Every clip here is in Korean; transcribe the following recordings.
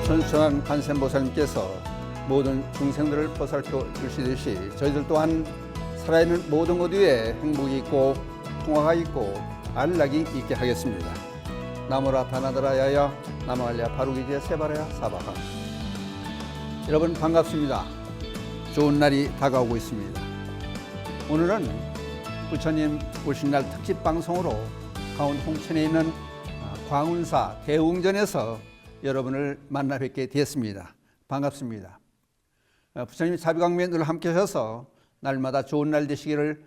전수천한 관세음보살님께서 모든 중생들을 보살펴 주시듯이 저희들 또한 살아있는 모든 것 위에 행복이 있고 통화가 있고 안락이 있게 하겠습니다. 나무라 다나드라 야야 나무알랴 바루기제 세바라야 사바하. 여러분 반갑습니다. 좋은 날이 다가오고 있습니다. 오늘은 부처님 오신 날 특집 방송으로 강원 홍천에 있는 광운사 대웅전에서 여러분을 만나 뵙게 되었습니다. 반갑습니다. 부처님 자비광명에 늘 함께 하셔서 날마다 좋은 날 되시기를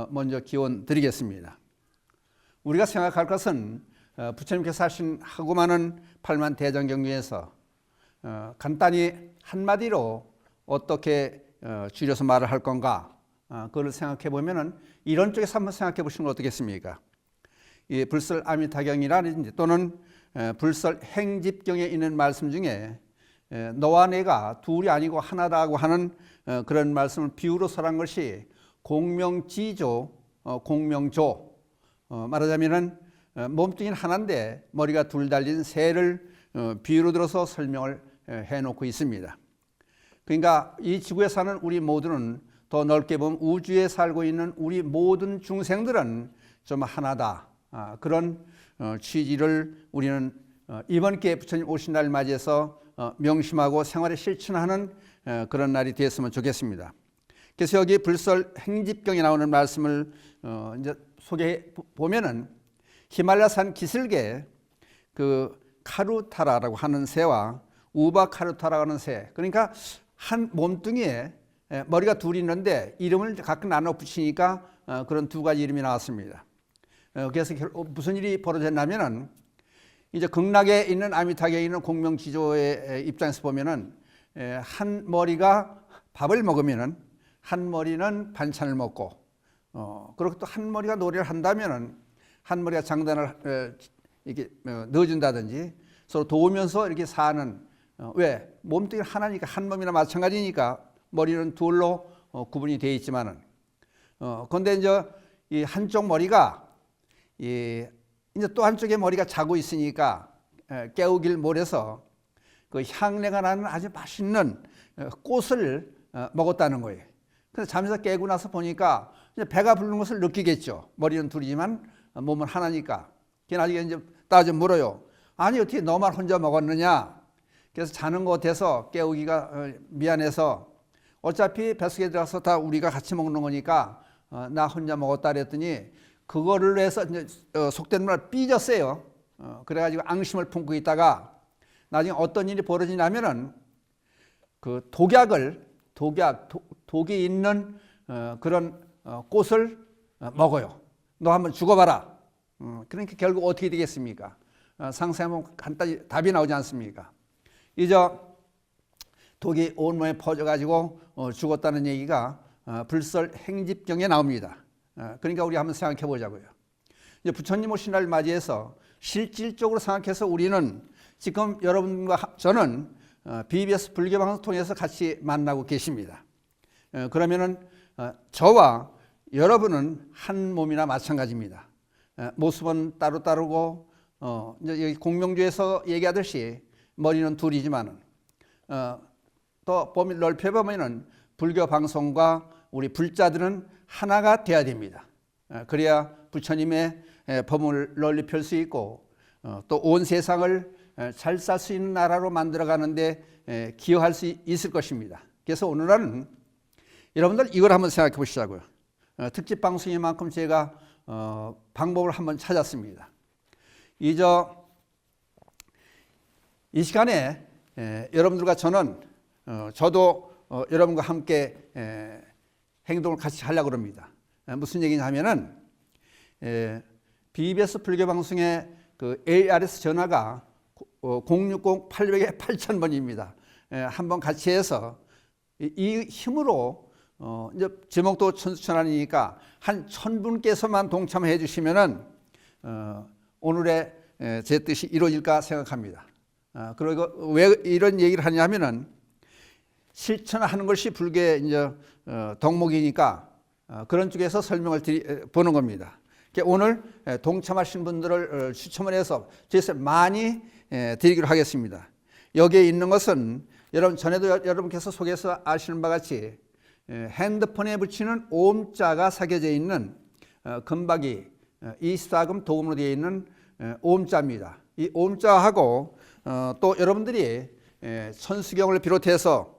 먼저 기원 드리겠습니다. 우리가 생각할 것은 부처님께서 하신 하고 많은 8만 대장경 중에서 간단히 한마디로 어떻게 줄여서 말을 할 건가, 그걸 생각해 보면은 이런 쪽에서 한번 생각해 보시는 건 어떻겠습니까? 이 불설 아미타경이라든지 또는 불설 행집경에 있는 말씀 중에 너와 내가 둘이 아니고 하나다고 하는 그런 말씀을 비유로 설한 것이 공명지조, 공명조. 말하자면은 몸뚱이는 하나인데 머리가 둘 달린 새를 비유로 들어서 설명을 해놓고 있습니다. 그러니까 이 지구에 사는 우리 모두는, 더 넓게 보면 우주에 살고 있는 우리 모든 중생들은 좀 하나다. 그런 취지를 우리는 이번 기회에 부처님 오신 날 맞이해서 명심하고 생활에 실천하는 그런 날이 되었으면 좋겠습니다. 그래서 여기 불설 행집경에 나오는 말씀을 이제 소개해 보면은 히말라산 기슭에 그 카루타라라고 하는 새와 우바 카루타라고 하는 새, 그러니까 한 몸뚱이에 머리가 둘이 있는데 이름을 각각 나눠 붙이니까 그런 두 가지 이름이 나왔습니다. 그래서 무슨 일이 벌어졌냐면은 이제 극락에 있는 아미타경에 있는 공명지조의 입장에서 보면은 한 머리가 밥을 먹으면은 한 머리는 반찬을 먹고, 그리고 또 한 머리가 노래를 한다면은 한 머리가 장단을 이렇게 넣어준다든지 서로 도우면서 이렇게 사는, 왜 몸뚱이 하나니까 한 몸이나 마찬가지니까 머리는 둘로 구분이 되어 있지만은, 그런데 이제 이 한쪽 머리가 이제 또 한쪽에 머리가 자고 있으니까 깨우길 몰아서 그 향내가 나는 아주 맛있는 꽃을 먹었다는 거예요. 그래서 잠에서 깨고 나서 보니까 이제 배가 부르는 것을 느끼겠죠. 머리는 둘이지만 몸은 하나니까. 걔 나중에 이제 따져 물어요. 아니 어떻게 너만 혼자 먹었느냐? 그래서 자는 것 같아서 깨우기가 미안해서 어차피 뱃속에 들어가서 다 우리가 같이 먹는 거니까 나 혼자 먹었다 그랬더니 그거를 해서 이제 속된 말로 삐졌어요. 그래가지고 앙심을 품고 있다가 나중에 어떤 일이 벌어지냐면은 그 독이 있는 그런 꽃을 먹어요. 너 한번 죽어봐라. 그러니까 결국 어떻게 되겠습니까? 상상하면 간단히 답이 나오지 않습니까? 이제 독이 온몸에 퍼져가지고 죽었다는 얘기가 불설 행집경에 나옵니다. 그러니까 우리 한번 생각해 보자고요. 이제 부처님 오신 날 맞이해서 실질적으로 생각해서 우리는 지금 여러분과 저는 BBS 불교방송 통해서 같이 만나고 계십니다. 그러면은 저와 여러분은 한 몸이나 마찬가지입니다. 모습은 따로따르고 이제 여기 공명주에서 얘기하듯이 머리는 둘이지만은 또 범위를 넓혀보면은 불교 방송과 우리 불자들은 하나가 돼야 됩니다. 그래야 부처님의 법을 널리 펼 수 있고 또 온 세상을 잘 살 수 있는 나라로 만들어가는데 기여할 수 있을 것입니다. 그래서 오늘은 여러분들 이걸 한번 생각해 보시자고요. 특집 방송인 만큼 제가 방법을 한번 찾았습니다. 이 시간에 여러분들과 저는 저도 여러분과 함께 행동을 같이 하려고 합니다. 무슨 얘기냐 하면은 BBS 불교방송의 그 ARS 전화가 060-800에 8000번입니다. 한번 같이 해서 이 힘으로 이제 제목도 천수천안이니까 한 1000분께서만 동참해 주시면은 오늘의 제 뜻이 이루어질까 생각합니다. 그리고 왜 이런 얘기를 하냐면은 실천하는 것이 불교의 이제 덕목이니까 그런 쪽에서 설명을 보는 겁니다. 오늘 동참하신 분들을 추첨을 해서 제일 많이 드리기로 하겠습니다. 여기에 있는 것은 여러분 전에도 여러분께서 속에서 아시는 바와 같이 핸드폰에 붙이는 오음자가 새겨져 있는 금박이 24금 도금으로 되어 있는 오음자입니다. 이 오음자하고 또 여러분들이 천수경을 비롯해서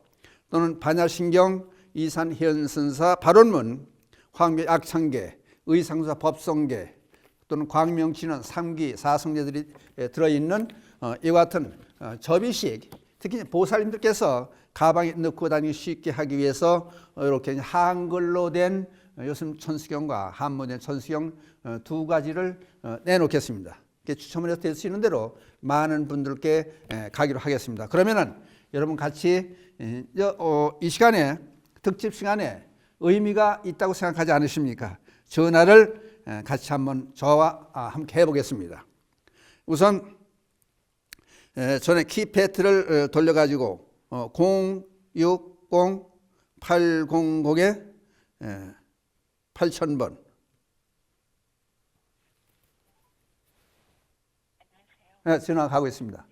또는 반야신경, 이산현선사, 발원문, 황묘 약창계, 의상사 법성계 또는 광명진원, 삼기, 사성제들이 들어있는 이와 같은 접이식, 특히 보살님들께서 가방에 넣고 다니기 쉽게 하기 위해서 이렇게 한글로 된 요즘 천수경과 한문된 천수경 두 가지를 내놓겠습니다. 추첨을 해서 될 수 있는 대로 많은 분들께 가기로 하겠습니다. 그러면은 여러분 같이 이 시간에 특집 시간에 의미가 있다고 생각하지 않으십니까? 전화를 같이 한번 저와 함께 해보겠습니다. 우선 전에 키패드를 돌려가지고 060-800에 8000번 전화 가고 있습니다.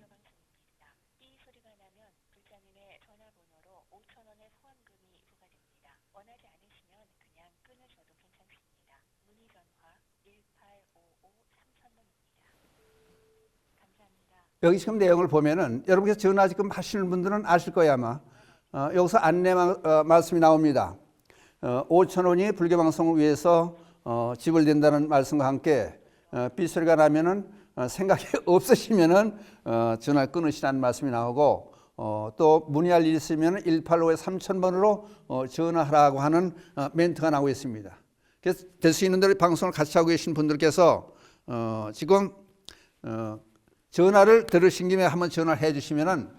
이 소리가 나면 불자님의 전화번호로 5,000원의 후원금이 부과됩니다. 원하지 않으시면 그냥 끊으셔도 괜찮습니다. 문의 전화 1855-3000번입니다. 감사합니다. 여기 지금 내용을 보면은 여러분께서 전화 지금 하시는 분들은 아실 거예요 아마. 여기서 안내 말씀이 나옵니다. 5,000원이 불교방송을 위해서 지불된다는 말씀과 함께 삐소리가 나면은 생각이 없으시면은 전화 끊으시라는 말씀이 나오고 또 문의할 일이 있으면 185-3000번으로 전화하라고 하는 멘트가 나오고 있습니다. 그래서 될 수 있는 대로 방송을 같이 하고 계신 분들께서 지금 전화를 들으신 김에 한번 전화를 해 주시면은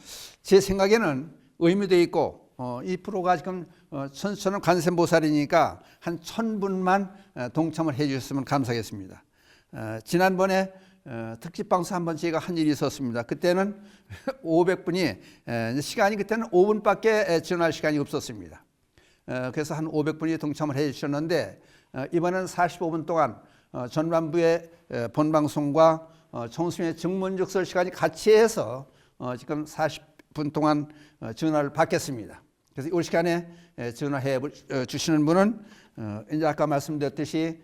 제 생각에는 의미도 있고 이 프로가 지금 천수천은 관세음보살이니까 한 1000분만 동참을 해 주셨으면 감사하겠습니다. 지난번에 특집 방송 한번 제가 한 일이 있었습니다. 그때는 500분이 시간이 그때는 5분밖에 전화할 시간이 없었습니다. 그래서 한 500분이 동참을 해 주셨는데 이번에는 45분 동안 전반부의 본방송과 총수님의 증문즉설 시간이 같이 해서 지금 40분 동안 전화를 받겠습니다. 그래서 이 시간에 전화해 주시는 분은 이제 아까 말씀드렸듯이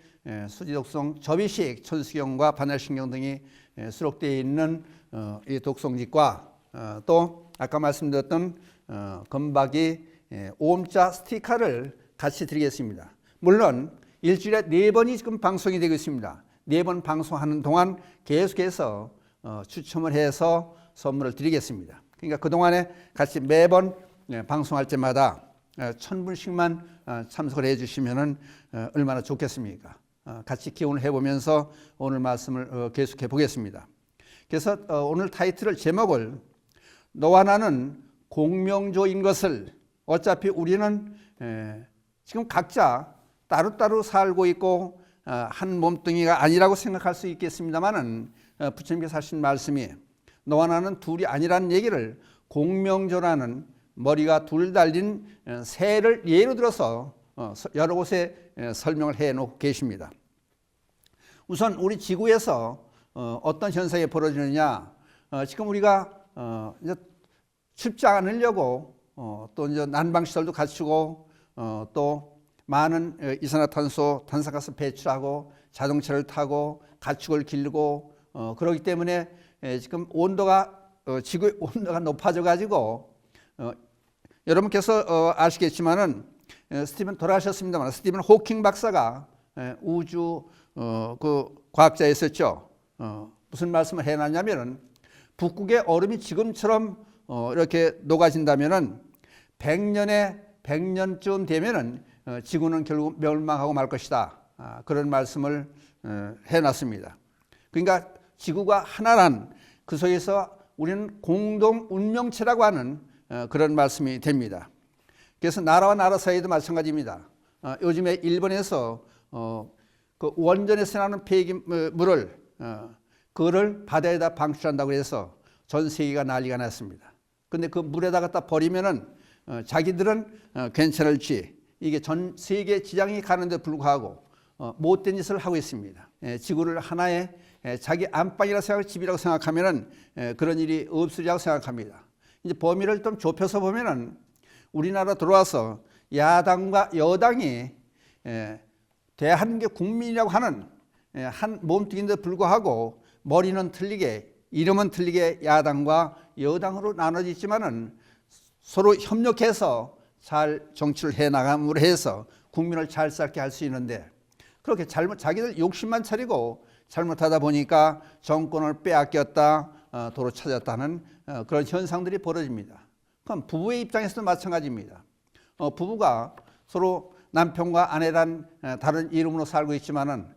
수지독송 접이식 천수경과 반야신경 등이 수록되어 있는 이 독송집과 또 아까 말씀드렸던 금박이 오음자 스티커를 같이 드리겠습니다. 물론 일주일에 4번이 지금 방송이 되고 있습니다. 4번 방송하는 동안 계속해서 추첨을 해서 선물을 드리겠습니다. 그러니까 그동안에 같이 매번 방송할 때마다 1000분씩만 참석을 해 주시면 얼마나 좋겠습니까? 같이 기원을 해보면서 오늘 말씀을 계속해 보겠습니다. 그래서 오늘 타이틀을 제목을 너와 나는 공명조인 것을, 어차피 우리는 지금 각자 따로따로 살고 있고 한 몸뚱이가 아니라고 생각할 수 있겠습니다만은 부처님께서 하신 말씀이 너와 나는 둘이 아니라는 얘기를 공명조라는 머리가 둘 달린 새를 예로 들어서 여러 곳에 설명을 해놓고 계십니다. 우선 우리 지구에서 어떤 현상이 벌어지느냐, 지금 우리가 이제 춥지 않으려고 또 이제 난방시설도 갖추고 또 많은 이산화탄소, 탄산가스 배출하고 자동차를 타고 가축을 기르고 그러기 때문에 지금 온도가 지구의 온도가 높아져 가지고 여러분께서 아시겠지만은 스티븐 돌아가셨습니다만 스티븐 호킹 박사가 우주 그 과학자였었죠. 무슨 말씀을 해놨냐면은 북극의 얼음이 지금처럼 이렇게 녹아진다면은 100년쯤 되면은 지구는 결국 멸망하고 말 것이다. 그런 말씀을 해놨습니다. 그러니까 지구가 하나란 그 속에서 우리는 공동 운명체라고 하는 그런 말씀이 됩니다. 그래서 나라와 나라 사이도 마찬가지입니다. 요즘에 일본에서 그 원전에서 나는 폐기물을 그거를 바다에다 방출한다고 해서 전 세계가 난리가 났습니다. 근데 그 물에다 갖다 버리면은 자기들은 괜찮을지 이게 전 세계 지장이 가는데 불구하고 못된 짓을 하고 있습니다. 지구를 하나의 자기 안방이라 생각하고 집이라고 생각하면은 그런 일이 없으리라고 생각합니다. 이제 범위를 좀 좁혀서 보면은 우리나라 들어와서 야당과 여당이 대한민국 국민이라고 하는 한 몸뚱이인데 불구하고 머리는 틀리게, 이름은 틀리게 야당과 여당으로 나눠져 있지만은 서로 협력해서 잘 정치를 해 나감으로 해서 국민을 잘 살게 할 수 있는데, 그렇게 자기들 욕심만 차리고 잘못하다 보니까 정권을 빼앗겼다, 도로 찾았다는 그런 현상들이 벌어집니다. 그럼 부부의 입장에서도 마찬가지입니다. 부부가 서로 남편과 아내란 다른 이름으로 살고 있지만은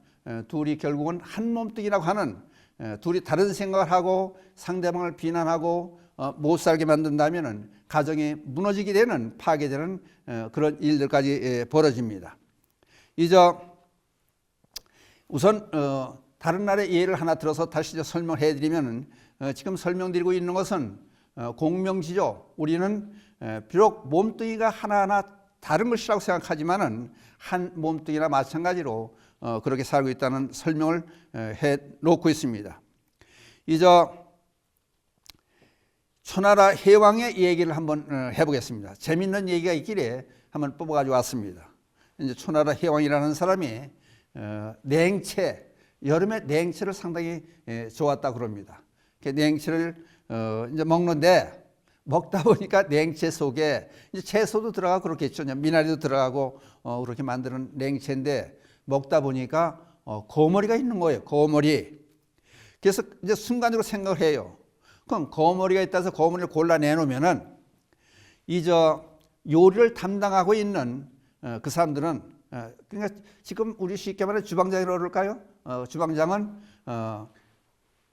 둘이 결국은 한 몸뚱이라고 하는, 둘이 다른 생각을 하고 상대방을 비난하고 못 살게 만든다면은 가정이 무너지게 되는, 파괴되는 그런 일들까지 벌어집니다. 이제 우선 다른 나라의 예를 하나 들어서 다시 설명해 드리면은, 지금 설명드리고 있는 것은 공명지죠. 우리는 비록 몸뚱이가 하나하나 다른 것이라고 생각하지만은 한 몸뚱이나 마찬가지로 그렇게 살고 있다는 설명을 해 놓고 있습니다. 이제 초나라 해왕의 얘기를 한번 해보겠습니다. 재밌는 얘기가 있길래 한번 뽑아가지고 왔습니다. 이제 초나라 해왕이라는 사람이 냉채, 여름에 냉채를 상당히 좋았다 그럽니다. 냉채를 이제 먹는데, 먹다 보니까 냉채 속에 이제 채소도 들어가고 그렇겠죠. 미나리도 들어가고 그렇게 만드는 냉채인데, 먹다 보니까 거머리가 있는 거예요. 거머리. 그래서 이제 순간적으로 생각을 해요. 그럼 거머리가 있다 해서 거머리를 골라내놓으면은 이제 요리를 담당하고 있는 그 사람들은, 그러니까 지금 우리 쉽게 말해 주방장이라고 그럴까요? 주방장은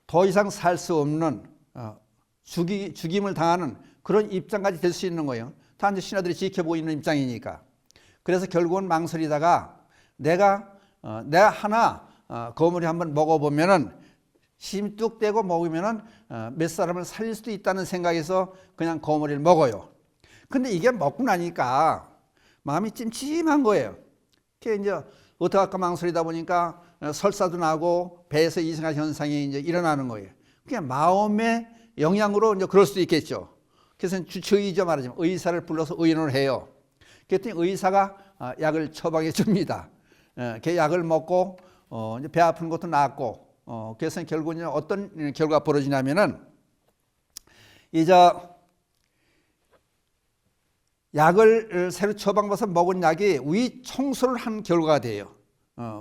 더 이상 살 수 없는 죽임을 당하는 그런 입장까지 될 수 있는 거예요. 다 이제 신하들이 지켜보고 있는 입장이니까. 그래서 결국은 망설이다가 내가 하나 거머리 한번 먹어보면은 심뚝대고 먹으면은 몇 사람을 살릴 수도 있다는 생각에서 그냥 거머리를 먹어요. 근데 이게 먹고 나니까 마음이 찜찜한 거예요. 그게 이제 어떡할까 망설이다 보니까 설사도 나고 배에서 이상한 현상이 이제 일어나는 거예요. 그냥 마음의 영향으로 이제 그럴 수도 있겠죠. 그래서 주치의죠, 말하자면 의사를 불러서 의논을 해요. 그랬더니 의사가 약을 처방해 줍니다. 그 약을 먹고 이제 배 아픈 것도 낫고, 그래서 결국은 어떤 결과가 벌어지냐면은 이제 약을 새로 처방받아서 먹은 약이 위 청소를 한 결과가 돼요.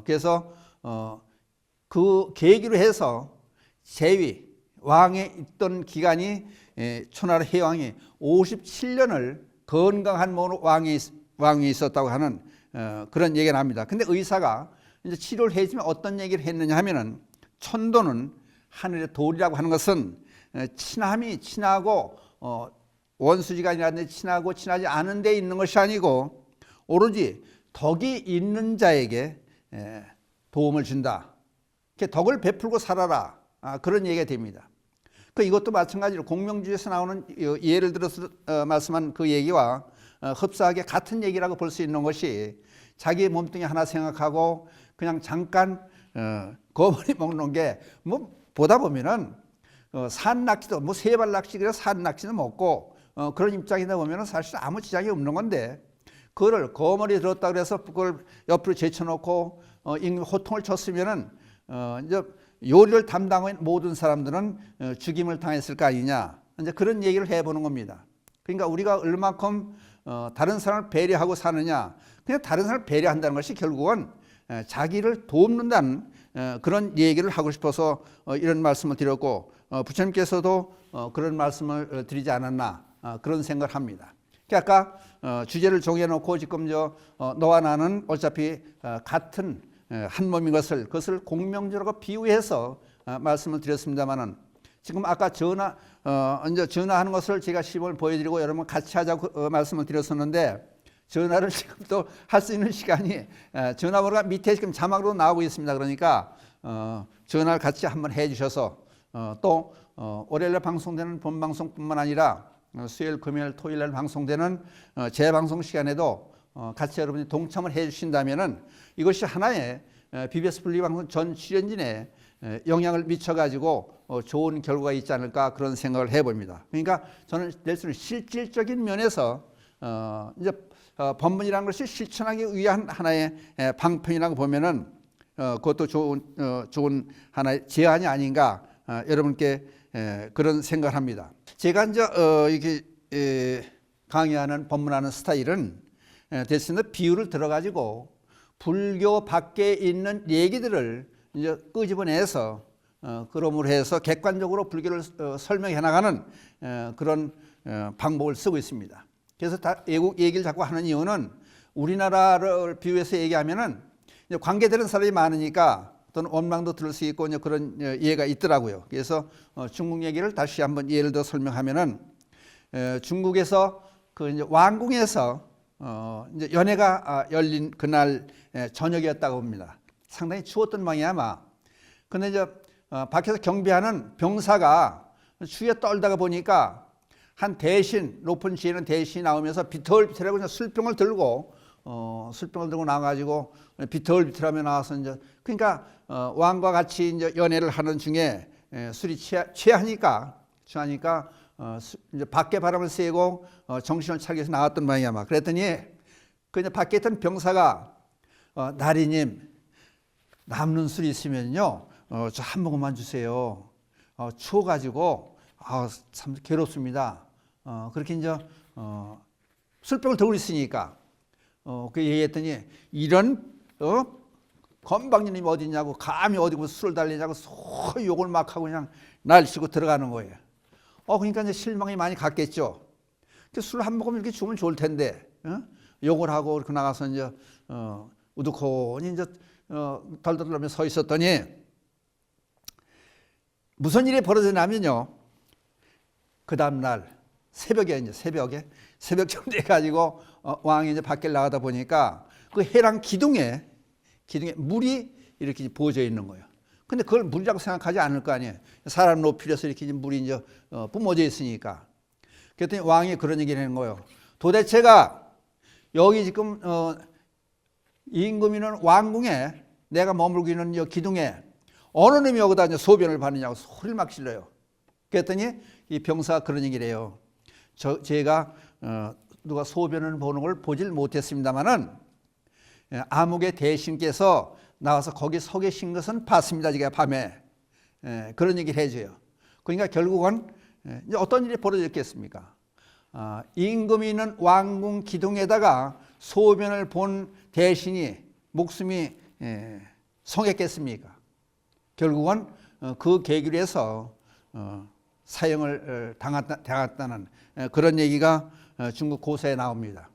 그래서 그 계기로 해서 제위 왕에 있던 기간이 초나라 해왕이 57년을 건강한 몸으로 왕이 있었다고 하는 그런 얘기가 납니다. 근데 의사가 이제 치료를 해주면 어떤 얘기를 했느냐 하면은, 천도는 하늘의 돌이라고 하는 것은 친함이 친하고 원수지간이라든지 친하고 친하지 않은 데 있는 것이 아니고 오로지 덕이 있는 자에게 도움을 준다. 덕을 베풀고 살아라. 그런 얘기가 됩니다. 이것도 마찬가지로 공명주의에서 나오는 예를 들어서 말씀한 그 얘기와 흡사하게 같은 얘기라고 볼 수 있는 것이, 자기의 몸뚱이 하나 생각하고 그냥 잠깐 거머리 먹는 게 뭐 보다 보면은 산낙지도 뭐 세발 낙지 그래 산낙지도 먹고 그런 입장이다 보면은 사실 아무 지장이 없는 건데, 그거를 거머리 들었다 그래서 그걸 옆으로 제쳐놓고 임금 호통을 쳤으면은 이제 요리를 담당한 모든 사람들은 죽임을 당했을 거 아니냐, 이제 그런 얘기를 해보는 겁니다. 그러니까 우리가 얼마큼 다른 사람을 배려하고 사느냐, 그냥 다른 사람을 배려한다는 것이 결국은 자기를 돕는다는 그런 얘기를 하고 싶어서 이런 말씀을 드렸고, 부처님께서도 그런 말씀을 드리지 않았나, 그런 생각을 합니다. 아까 주제를 정해놓고 지금 너와 나는 어차피 같은 한 몸인 그것을 공명주라고 비유해서 말씀을 드렸습니다만은, 지금 아까 이제 전화하는 것을 제가 시범을 보여드리고 여러분 같이 하자고 말씀을 드렸었는데, 전화를 지금 또 할 수 있는 시간이 전화번호가 밑에 지금 자막으로 나오고 있습니다. 그러니까 전화를 같이 한번 해주셔서 또 월요일에 방송되는 본방송뿐만 아니라 수요일, 금요일, 토요일날 방송되는 재방송 시간에도 같이 여러분이 동참을 해주신다면은 이것이 하나의 BBS 분리방송 전 출연진의 영향을 미쳐가지고 좋은 결과가 있지 않을까 그런 생각을 해봅니다. 그러니까 저는 넬슨은 실질적인 면에서 이제 법문이라는 것이 실천하기 위한 하나의 방편이라고 보면은 그것도 좋은 하나의 제안이 아닌가 여러분께 그런 생각을 합니다. 제가 이제 이렇게 강의하는 법문하는 스타일은 넬슨의 비유를 들어가지고 불교 밖에 있는 얘기들을 이제 끄집어내서 그러므로 해서 객관적으로 불교를 설명해 나가는 그런 방법을 쓰고 있습니다. 그래서 외국 얘기를 자꾸 하는 이유는 우리나라를 비유해서 얘기하면은 이제 관계되는 사람이 많으니까 또는 원망도 들을 수 있고 이제 그런 이해가 있더라고요. 그래서 중국 얘기를 다시 한번 예를 들어 설명하면은 중국에서 그 이제 왕궁에서 이제 연회가 열린 그날 저녁이었다고 봅니다. 상당히 추웠던 모양이야 아마. 근데 이제 밖에서 경비하는 병사가 추위에 떨다가 보니까 한 대신 높은 지혜는 대신이 나오면서 비틀비틀하고 그냥 술병을 들고 나와가지고 비틀비틀하며 나와서 이제 그러니까 왕과 같이 이제 연애를 하는 중에 술이 취하니까 이제 밖에 바람을 쐬고 정신을 차리기 위해서 나왔던 모양이야 막. 그랬더니 그 이제 밖에 있던 병사가 나리님 남는 술이 있으면요 저 한 모금만 주세요. 추워가지고 참 괴롭습니다. 그렇게 이제 술병을 들고 있으니까 그 얘기했더니 이런 건방지님이 어디 있냐고 감히 어디 술을 달리냐고 소위 욕을 막 하고 그냥 날치고 들어가는 거예요. 그러니까 이제 실망이 많이 갔겠죠. 술 한 모금 이렇게 주면 좋을 텐데 욕을 하고 이렇게 나가서 이제 우두커니 이제 덜덜덜하며 서 있었더니 무슨 일이 벌어지냐면요. 그 다음 날 새벽쯤 돼 가지고 왕이 이제 밖에 나가다 보니까 그 해랑 기둥에 물이 이렇게 부어져 있는 거예요. 근데 그걸 물이라고 생각하지 않을 거 아니에요. 사람 높이려서 이렇게 물이 이제 뿜어져 있으니까. 그랬더니 왕이 그런 얘기를 하는 거예요. 도대체가 여기 지금 임금이는 왕궁에 내가 머물고 있는 이 기둥에 어느 놈이 여기다 이제 소변을 받느냐고 소리를 막 질러요. 그랬더니 이 병사가 그런 얘기를 해요. 제가 누가 소변을 보는 걸 보질 못했습니다만은 암흑의 대신께서 나와서 거기 서 계신 것은 봤습니다. 제가 밤에 그런 얘기를 해줘요. 그러니까 결국은 이제 어떤 일이 벌어졌겠습니까? 임금이 있는 왕궁 기둥에다가 소변을 본 대신이 목숨이 성했겠습니까? 결국은 그 계기로 해서 사형을 당했다는 그런 얘기가 중국 고사에 나옵니다.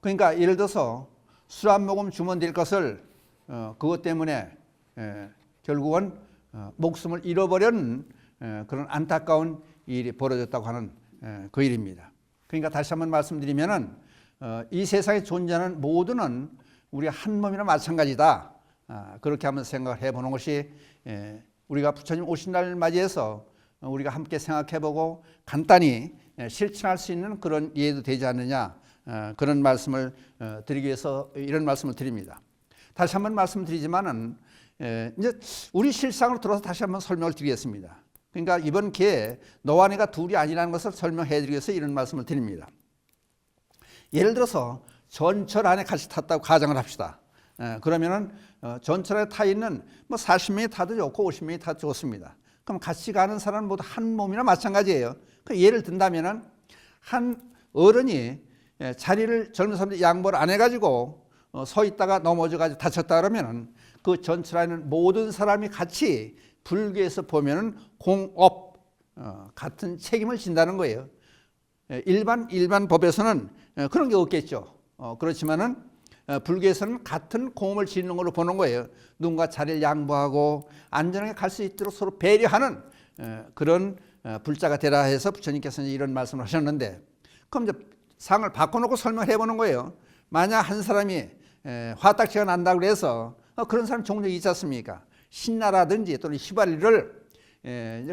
그러니까 예를 들어서 술 한 모금 주면 될 것을 그것 때문에 결국은 목숨을 잃어버린 그런 안타까운 일이 벌어졌다고 하는 그 일입니다. 그러니까 다시 한번 말씀드리면은 이 세상에 존재하는 모두는 우리 한 몸이나 마찬가지다. 그렇게 한번 생각을 해보는 것이 우리가 부처님 오신 날을 맞이해서 우리가 함께 생각해보고 간단히 실천할 수 있는 그런 이해도 되지 않느냐 그런 말씀을 드리기 위해서 이런 말씀을 드립니다. 다시 한번 말씀드리지만은 이제 우리 실상으로 들어서 다시 한번 설명을 드리겠습니다. 그러니까 이번 기회에 너와 내가 둘이 아니라는 것을 설명해 드리기 위해서 이런 말씀을 드립니다. 예를 들어서 전철 안에 같이 탔다고 가정을 합시다. 그러면은 전철에 타 있는 뭐 40명이 타도 좋고 50명이 타도 좋습니다. 그럼 같이 가는 사람은 모두 한 몸이나 마찬가지예요. 그 예를 든다면은 한 어른이 자리를 젊은 사람들이 양보를 안 해가지고 서 있다가 넘어져가지고 다쳤다 그러면은 그 전철 안에 있는 모든 사람이 같이 불교에서 보면은 공업 같은 책임을 진다는 거예요. 일반 법에서는 그런 게 없겠죠. 그렇지만은 불교에서는 같은 공업을 짓는 걸로 보는 거예요. 누군가 자리를 양보하고 안전하게 갈 수 있도록 서로 배려하는 그런 불자가 되라 해서 부처님께서는 이런 말씀을 하셨는데, 그럼 이제 상을 바꿔놓고 설명해 보는 거예요. 만약 한 사람이 화딱지가 난다고 해서 그런 사람 종종 있지 않습니까? 신나라든지 또는 휘발유를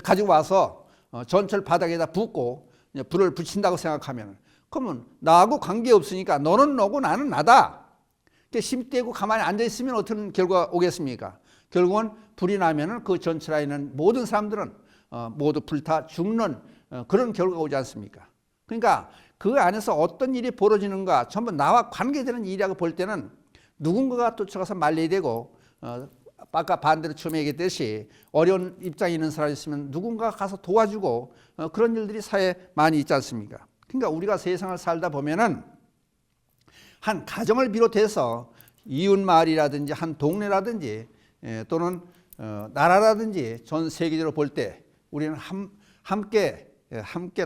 가지고 와서 전철 바닥에다 붓고 불을 붙인다고 생각하면, 그러면 나하고 관계없으니까 너는 너고 나는 나다. 힘 떼고 가만히 앉아있으면 어떤 결과가 오겠습니까? 결국은 불이 나면은 그 전철에 있는 모든 사람들은 모두 불타 죽는 그런 결과가 오지 않습니까? 그러니까 그 안에서 어떤 일이 벌어지는가 전부 나와 관계되는 일이라고 볼 때는 누군가가 쫓아가서 말려야 되고, 아까 반대로 처음에 얘기했듯이 어려운 입장에 있는 사람이 있으면 누군가가 가서 도와주고, 그런 일들이 사회에 많이 있지 않습니까? 그러니까 우리가 세상을 살다 보면은 한 가정을 비롯해서 이웃 마을이라든지 한 동네라든지 또는 나라라든지 전 세계적으로 볼 때 우리는 함께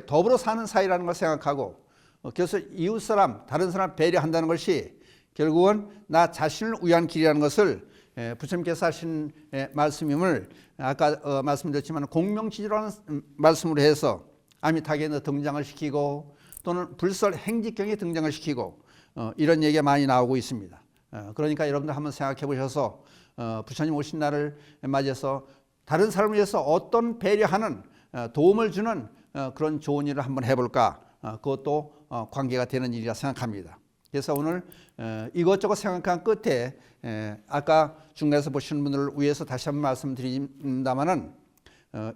더불어 사는 사이라는 걸 생각하고, 그래서 이웃 사람, 다른 사람 배려한다는 것이 결국은 나 자신을 위한 길이라는 것을 부처님께서 하신 말씀임을 아까 말씀드렸지만 공명지주라는 말씀으로 해서 아미타계에 등장을 시키고 또는 불설 행직경에 등장을 시키고 이런 얘기가 많이 나오고 있습니다. 그러니까 여러분들 한번 생각해 보셔서 부처님 오신 날을 맞이해서 다른 사람을 위해서 어떤 배려하는 도움을 주는 그런 좋은 일을 한번 해볼까, 그것도 관계가 되는 일이라 생각합니다. 그래서 오늘 이것저것 생각한 끝에 아까 중간에서 보시는 분들을 위해서 다시 한번 말씀드립니다마는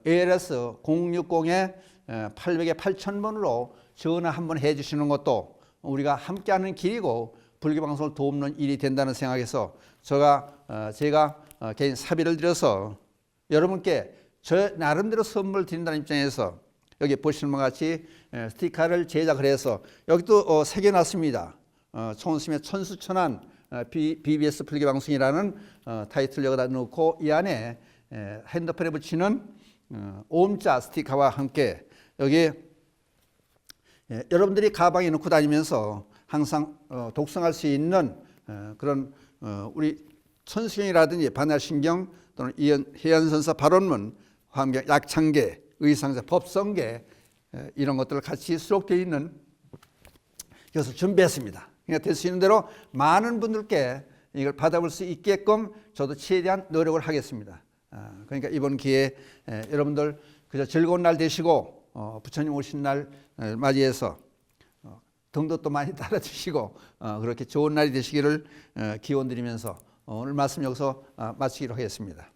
ALS 060에 800에 8000번으로 전화 한번 해주시는 것도 우리가 함께하는 길이고 불교방송을 돕는 일이 된다는 생각에서 제가 개인 사비를 드려서 여러분께 저 나름대로 선물 드린다는 입장에서 여기 보시는 것 같이 스티커를 제작을 해서 여기도 새겨놨습니다. 총스님의 천수천안 BBS 불교방송이라는 타이틀 여기다 넣고 이 안에 핸드폰에 붙이는 오음자 스티커와 함께 여기 여러분들이 가방에 넣고 다니면서 항상 독성할 수 있는 그런 우리 천수경이라든지 반야신경 또는 해안선사 발언문, 화엄경, 약창계, 의상자, 법성계 이런 것들을 같이 수록되어 있는 것을 준비했습니다. 그러니까 될 수 있는 대로 많은 분들께 이걸 받아볼 수 있게끔 저도 최대한 노력을 하겠습니다. 그러니까 이번 기회에 여러분들 그저 즐거운 날 되시고 부처님 오신 날 맞이해서 등도 또 많이 따라주시고 그렇게 좋은 날이 되시기를 기원 드리면서 오늘 말씀 여기서 마치기로 하겠습니다.